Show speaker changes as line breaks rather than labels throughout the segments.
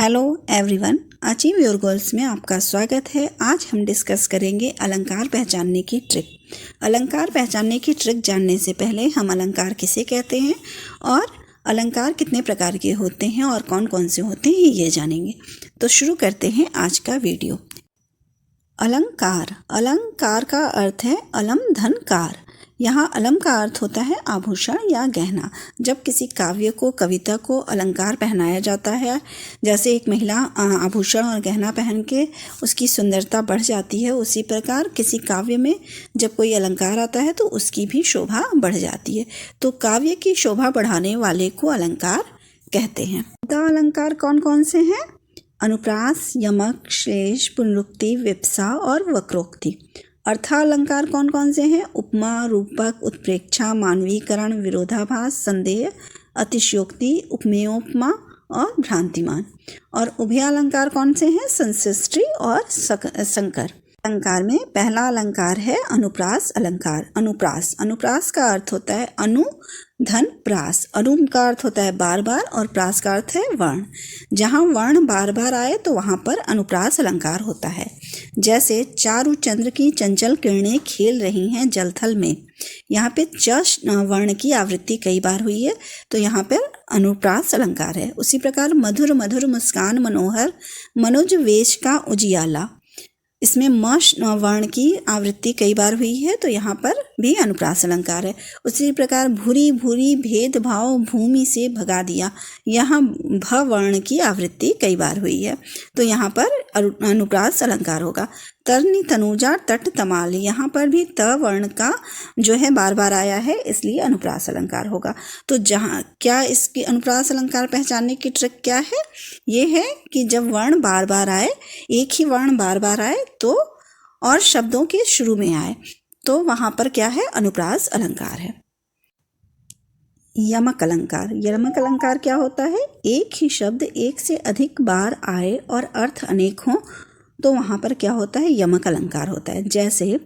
Hello everyone, achieve your goals में आपका स्वागत है। आज हम डिस्कस करेंगे अलंकार पहचानने की ट्रिक। अलंकार पहचानने की ट्रिक जानने से पहले हम अलंकार किसे कहते हैं और अलंकार कितने प्रकार के होते हैं और कौन कौन से होते हैं ये जानेंगे। तो शुरू करते हैं आज का वीडियो। अलंकार। अलंकार का अर्थ है अलम धन कार। यहाँ अलम का अर्थ होता है आभूषण या गहना। जब किसी काव्य को, कविता को अलंकार पहनाया जाता है, जैसे एक महिला आभूषण और गहना पहन के उसकी सुंदरता बढ़ जाती है, उसी प्रकार किसी काव्य में जब कोई अलंकार आता है तो उसकी भी शोभा बढ़ जाती है। तो काव्य की शोभा बढ़ाने वाले को अलंकार कहते हैं। अलंकार कौन कौन से हैं? अनुप्रास, यमक, श्लेष, पुनरुक्ति, विप्सा और वक्रोक्ति। अर्थालंकार कौन कौन से हैं? उपमा, रूपक, उत्प्रेक्षा, मानवीकरण, विरोधाभास, संदेह, अतिशयोक्ति, उपमेयोपमा और भ्रांतिमान। और उभयालंकार कौन से हैं? संश्लिष्टि और संकर। अलंकार में पहला अलंकार है अनुप्रास अलंकार। अनुप्रास का अर्थ होता है अनु धन प्रास। अनु का अर्थ होता है बार बार और प्रास का अर्थ है वर्ण। जहाँ वर्ण बार बार आए तो वहाँ पर अनुप्रास अलंकार होता है। जैसे चारु चंद्र की चंचल किरणें खेल रही हैं जलथल में, यहाँ पे च वर्ण की आवृत्ति कई बार हुई है तो यहाँ पर अनुप्रास अलंकार है। उसी प्रकार मधुर मधुर मुस्कान मनोहर मनोज वेश का उजियाला, इसमें म वर्ण की आवृत्ति कई बार हुई है तो यहाँ पर भी अनुप्रास अलंकार है। उसी प्रकार भूरी भूरी भेदभाव भूमि से भगा दिया, यहाँ भ वर्ण की आवृत्ति कई बार हुई है तो यहाँ पर अनुप्रास अलंकार होगा। तरनी तनुजा तट तमाल, यहाँ पर भी त वर्ण का जो है बार बार आया है इसलिए अनुप्रास अलंकार होगा। तो जहाँ क्या इसकी अनुप्रास अलंकार पहचानने की ट्रिक क्या है? ये है कि जब वर्ण बार बार आए, एक ही वर्ण बार बार आए तो और शब्दों के शुरू में आए तो वहाँ पर क्या है? अनुप्रास अलंकार है। यमक अलंकार। यमक अलंकार क्या होता है? एक ही शब्द एक से अधिक बार आए और अर्थ अनेक हों तो वहाँ पर क्या होता है? यमक अलंकार होता है। जैसे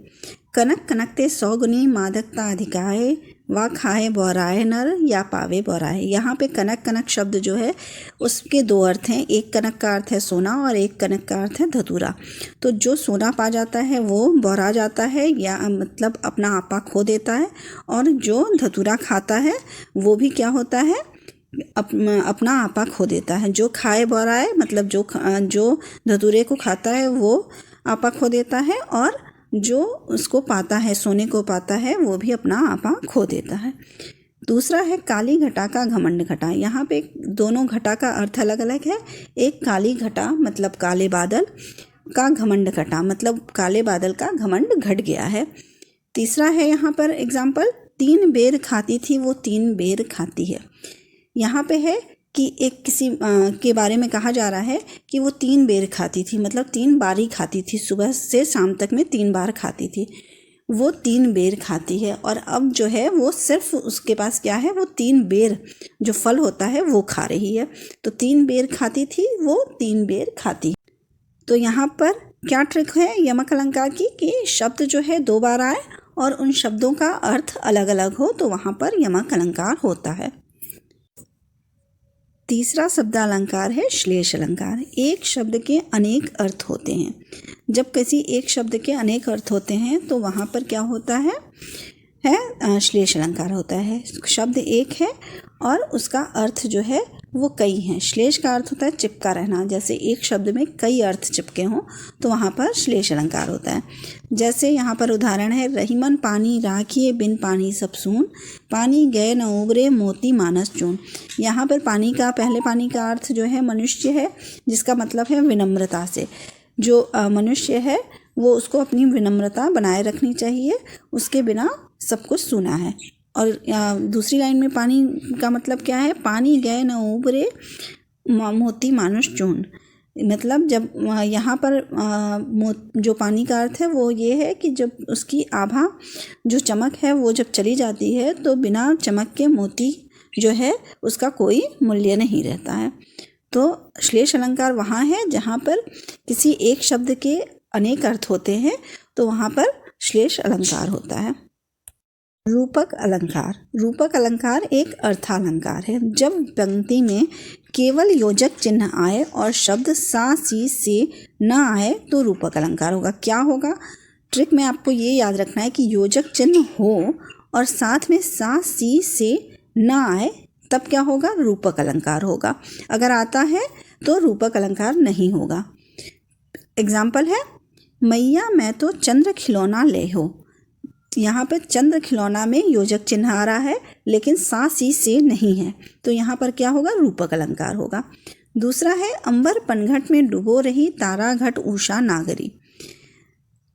कनक कनकते 100 गुनी मादकता अधिकाए, वा खाए बौराए नर या पावे बौराए। यहाँ पे कनक कनक शब्द जो है उसके दो अर्थ हैं। एक कनक का अर्थ है सोना और एक कनक का अर्थ है धतूरा। तो जो सोना पा जाता है वो बौरा जाता है या मतलब अपना आपा खो देता है, और जो धतूरा खाता है वो भी क्या होता है? अपना आपा खो देता है। जो खाए बौराए मतलब जो धतूरे को खाता है वो आपा खो देता है, और जो उसको पाता है, सोने को पाता है, वो भी अपना आपा खो देता है। दूसरा है काली घटा का घमंड घटा। यहाँ पे दोनों घटा का अर्थ अलग अलग है। एक काली घटा मतलब काले बादल का, घमंड घटा मतलब काले बादल का घमंड घट गया है। तीसरा है यहाँ पर एग्जाम्पल, 3 बेर खाती थी वो 3 बेर खाती है। यहाँ पे है कि एक किसी के बारे में कहा जा रहा है कि वो 3 बेर खाती थी मतलब 3 बार ही खाती थी, सुबह से शाम तक में 3 बार खाती थी। वो 3 बेर खाती है और अब जो है वो सिर्फ उसके पास क्या है? वो 3 बेर जो फल होता है वो खा रही है। तो 3 बेर खाती थी वो 3 बेर खाती। तो यहाँ पर क्या ट्रिक है यमक अलंकार की कि शब्द जो है 2 बार आए और उन शब्दों का अर्थ अलग अलग हो तो वहाँ पर यमक अलंकार होता है। तीसरा शब्द अलंकार है श्लेष अलंकार। एक शब्द के अनेक अर्थ होते हैं। जब किसी एक शब्द के अनेक अर्थ होते हैं तो वहाँ पर क्या होता है? श्लेष अलंकार होता है। शब्द एक है और उसका अर्थ जो है वो कई हैं। श्लेष का अर्थ होता है चिपका रहना। जैसे एक शब्द में कई अर्थ चिपके हों तो वहाँ पर श्लेष अलंकार होता है। जैसे यहाँ पर उदाहरण है, रहीमन पानी राखिए बिन पानी सब सून, पानी गए न उबरे मोती मानस चून। यहाँ पर पानी का, पहले पानी का अर्थ जो है मनुष्य है, जिसका मतलब है विनम्रता से। जो मनुष्य है वो उसको अपनी विनम्रता बनाए रखनी चाहिए, उसके बिना सब कुछ सूना है। और दूसरी लाइन में पानी का मतलब क्या है? पानी गए न उबरे मोती मानुष चून। मतलब जब यहाँ पर जो पानी का अर्थ है वो ये है कि जब उसकी आभा जो चमक है वो जब चली जाती है तो बिना चमक के मोती जो है उसका कोई मूल्य नहीं रहता है। तो श्लेष अलंकार वहाँ है जहाँ पर किसी एक शब्द के अनेक अर्थ होते हैं तो वहाँ पर श्लेष अलंकार होता है। रूपक अलंकार। रूपक अलंकार एक अर्थालंकार है। जब पंक्ति में केवल योजक चिन्ह आए और शब्द सा सी से न आए तो रूपक अलंकार होगा। क्या होगा? ट्रिक में आपको ये याद रखना है कि योजक चिन्ह हो और साथ में सा सी से न आए तब क्या होगा? रूपक अलंकार होगा। अगर आता है तो रूपक अलंकार नहीं होगा। एग्जाम्पल है, मैया मैं तो चंद्र खिलौना ले हो। यहाँ पे चंद्र खिलौना में योजक चिन्ह आ रहा है लेकिन सा सी से नहीं है, तो यहाँ पर क्या होगा? रूपक अलंकार होगा। दूसरा है, अंबर पनघट में डुबो रही तारा घट उषा नागरी।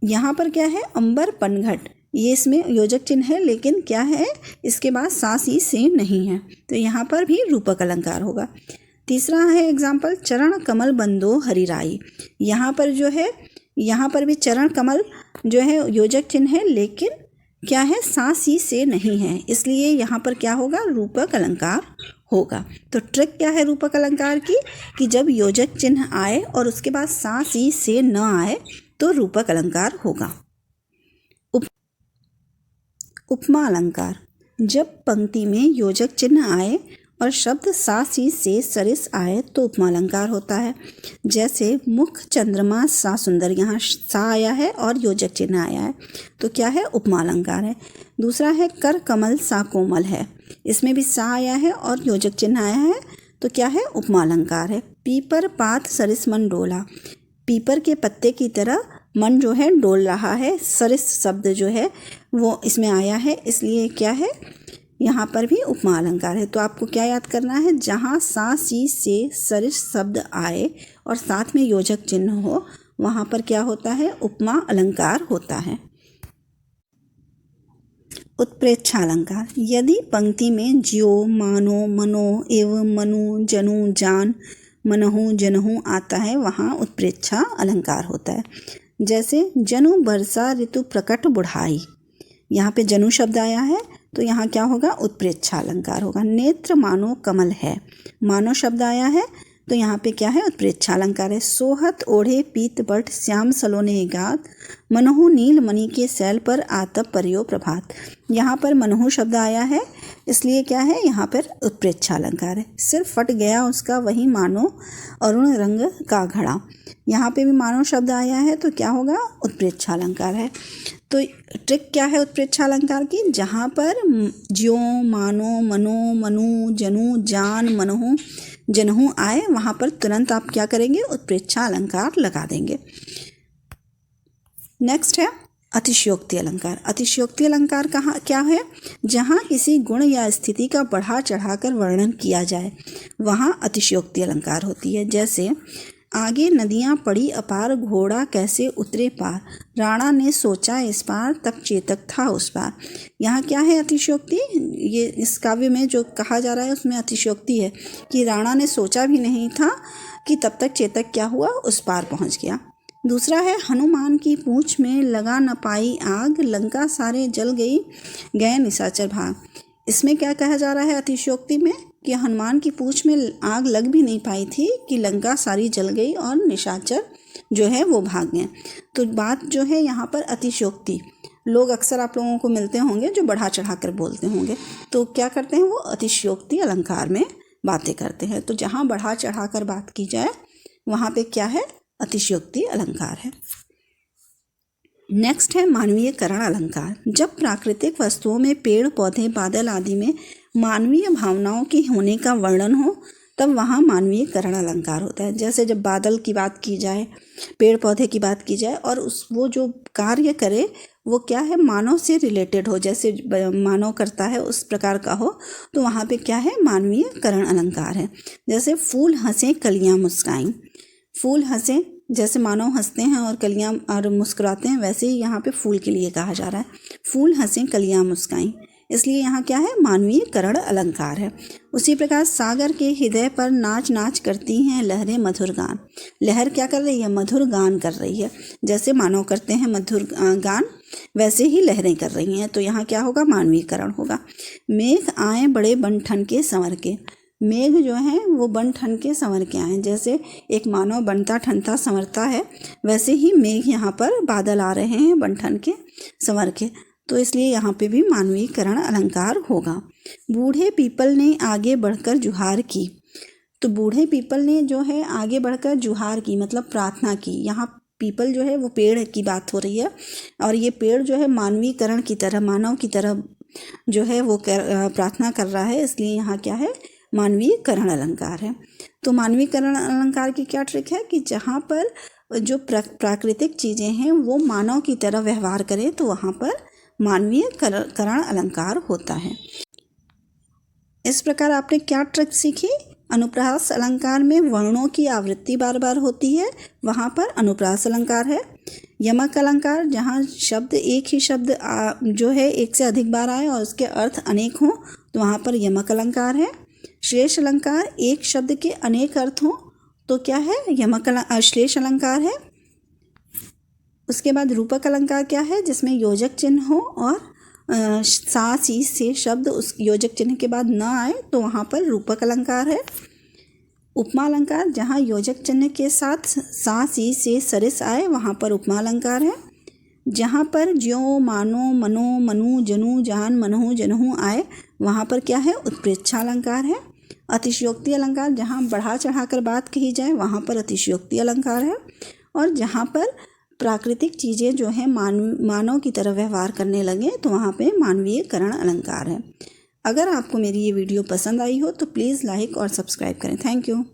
यहाँ पर क्या है? अंबर पनघट, ये इसमें योजक चिन्ह है लेकिन क्या है? इसके बाद सा सी से नहीं है, तो यहाँ पर भी रूपक अलंकार होगा। तीसरा है एग्जाम्पल, चरण कमल बंदो हरिराई। यहाँ पर जो है, यहाँ पर भी चरण कमल जो है योजक चिन्ह है लेकिन क्या है? सा सी से नहीं है, इसलिए यहाँ पर क्या होगा? रूपक अलंकार होगा। तो ट्रिक क्या है रूपक अलंकार की? कि जब योजक चिन्ह आए और उसके बाद सा सी से न आए तो रूपक अलंकार होगा। उपमा अलंकार। जब पंक्ति में योजक चिन्ह आए और शब्द सा सी से सरिस आए तो उपमा अलंकार होता है। जैसे मुख चंद्रमा सा सुंदर, यहाँ सा आया है और योजक चिन्ह आया है तो क्या है? उपमा अलंकार है। दूसरा है, कर कमल सा कोमल है। इसमें भी सा आया है और योजक चिन्ह आया है तो क्या है? उपमा अलंकार है। पीपर पात सरिस मन डोला। पीपर के पत्ते की तरह मन जो है डोल रहा है। सरिस शब्द जो है वो इसमें आया है, इसलिए क्या है? यहाँ पर भी उपमा अलंकार है। तो आपको क्या याद करना है? जहाँ सा सी से सरिस शब्द आए और साथ में योजक चिन्ह हो वहाँ पर क्या होता है? उपमा अलंकार होता है। उत्प्रेक्षा अलंकार। यदि पंक्ति में ज्यो मानो मनो एवं मनु जनु जान मनहु जनहु आता है वहाँ उत्प्रेक्षा अलंकार होता है। जैसे जनु वर्षा ऋतु प्रकट बुढ़ाई, यहाँ पे जनु शब्द आया है तो यहाँ क्या होगा? उत्प्रेक्षा अलंकार होगा। नेत्र मानो कमल है, मानो शब्द आया है तो यहाँ पे क्या है? उत्प्रेक्षा अलंकार है। सोहत ओढ़े पीत बट श्याम सलोने गात मनहु नील मणि के सैल पर आतप परियो प्रभात। यहाँ पर मनहु शब्द आया है इसलिए क्या है? यहाँ पर उत्प्रेक्षा अलंकार है। सिर फट गया उसका वही मानो अरुण रंग का घड़ा। यहाँ पे भी मानो शब्द आया है तो क्या होगा? उत्प्रेक्षा अलंकार है। तो ट्रिक क्या है उत्प्रेक्षा अलंकार की? जहाँ पर ज्यो मानो मनो मनु जनु जान मनहु जनहु आए वहाँ पर तुरंत आप क्या करेंगे? उत्प्रेक्षा अलंकार लगा देंगे। नेक्स्ट है अतिशयोक्ति अलंकार। अतिशयोक्ति अलंकार कहाँ क्या है? जहाँ किसी गुण या स्थिति का बढ़ा चढ़ाकर वर्णन किया जाए वहाँ अतिशयोक्ति अलंकार होती है। जैसे आगे नदियाँ पड़ी अपार घोड़ा कैसे उतरे पार, राणा ने सोचा इस पार तब चेतक था उस पार। यहाँ क्या है? अतिशयोक्ति। ये इस काव्य में जो कहा जा रहा है उसमें अतिशयोक्ति है कि राणा ने सोचा भी नहीं था कि तब तक चेतक क्या हुआ? उस पार पहुँच गया। दूसरा है हनुमान की पूंछ में लगा न पाई आग लंका सारे जल गई गए निशाचर भाग। इसमें क्या कहा जा रहा है अतिशयोक्ति में? कि हनुमान की पूंछ में आग लग भी नहीं पाई थी कि लंका सारी जल गई और निशाचर जो है वो भाग गए। तो बात जो है यहाँ पर अतिशयोक्ति, लोग अक्सर आप लोगों को मिलते होंगे जो बढ़ा चढ़ा कर बोलते होंगे, तो क्या करते हैं? वो अतिशयोक्ति अलंकार में बातें करते हैं। तो जहाँ बढ़ा चढ़ा कर बात की जाए वहाँ पे क्या है? अतिशयोक्ति अलंकार है। नेक्स्ट है मानवीयकरण अलंकार। जब प्राकृतिक वस्तुओं में पेड़ पौधे बादल आदि में मानवीय भावनाओं के होने का वर्णन हो तब वहाँ मानवीयकरण अलंकार होता है। जैसे जब बादल की बात की जाए, पेड़ पौधे की बात की जाए और वो जो कार्य करे वो क्या है? मानव से रिलेटेड हो, जैसे मानव करता है उस प्रकार का हो, तो वहाँ पे क्या है? मानवीयकरण अलंकार है। जैसे फूल हंसे कलियाँ मुस्काईं। फूल हंसे जैसे मानव हंसते हैं और कलियाँ और मुस्कुराते हैं, वैसे ही यहाँ पे फूल के लिए कहा जा रहा है फूल हंसे कलियाँ मुस्काईं, इसलिए यहाँ क्या है? मानवीयकरण अलंकार है। उसी प्रकार सागर के हृदय पर नाच नाच करती हैं लहरें मधुर गान। लहर क्या कर रही है? मधुर गान कर रही है। जैसे मानव करते हैं मधुर गान वैसे ही लहरें कर रही हैं, तो यहाँ क्या होगा? मानवीयकरण होगा। मेघ आए बड़े बन ठन के संवर के। मेघ जो है वो बन ठन के संवर के आए, जैसे एक मानव बनता ठनता संवरता है वैसे ही मेघ यहाँ पर बादल आ रहे हैं बन ठन के संवर के। तो इसलिए यहाँ पे भी मानवीकरण अलंकार होगा। बूढ़े पीपल ने आगे बढ़कर जुहार की। तो बूढ़े पीपल ने जो है आगे बढ़कर जुहार की मतलब प्रार्थना की। यहाँ पीपल जो है वो पेड़ की बात हो रही है और ये पेड़ जो है मानवीकरण की तरह, मानव की तरह जो है वो प्रार्थना कर रहा है, इसलिए यहाँ क्या है, मानवीकरण अलंकार है। तो मानवीकरण अलंकार की क्या ट्रिक है कि जहाँ पर जो प्राकृतिक चीज़ें हैं वो मानव की तरह व्यवहार करें तो वहाँ पर मानवीकरण अलंकार होता है। इस प्रकार आपने क्या ट्रिक सीखी? अनुप्रास अलंकार में वर्णों की आवृत्ति बार बार होती है, वहाँ पर अनुप्रास अलंकार है। यमक अलंकार, जहाँ शब्द एक ही शब्द जो है एक से अधिक बार आए और उसके अर्थ अनेक हों तो वहाँ पर यमक अलंकार है। श्लेष अलंकार, एक शब्द के अनेक अर्थ हों तो क्या है, श्लेष अलंकार है। उसके बाद रूपक अलंकार क्या है, जिसमें योजक चिन्ह हो और सा सी से शब्द उस योजक चिन्ह के बाद न आए तो वहाँ पर रूपक अलंकार है। उपमा अलंकार, जहाँ योजक चिन्ह के साथ सा सी से सरिस आए वहाँ पर उपमा अलंकार है। जहाँ पर ज्यो, मानो, मनो, मनु, जनु, जान, मनहु, जनहु आए वहाँ पर क्या है, उत्प्रेक्षा अलंकार है। अतिशयोक्ति अलंकार, जहाँ बढ़ा चढ़ाकर बात कही जाए वहाँ पर अतिशयोक्ति अलंकार है। और जहाँ पर प्राकृतिक चीज़ें जो हैं मानव की तरह व्यवहार करने लगे तो वहाँ पे मानवीयकरण अलंकार है। अगर आपको मेरी ये वीडियो पसंद आई हो तो प्लीज़ लाइक और सब्सक्राइब करें। Thank you.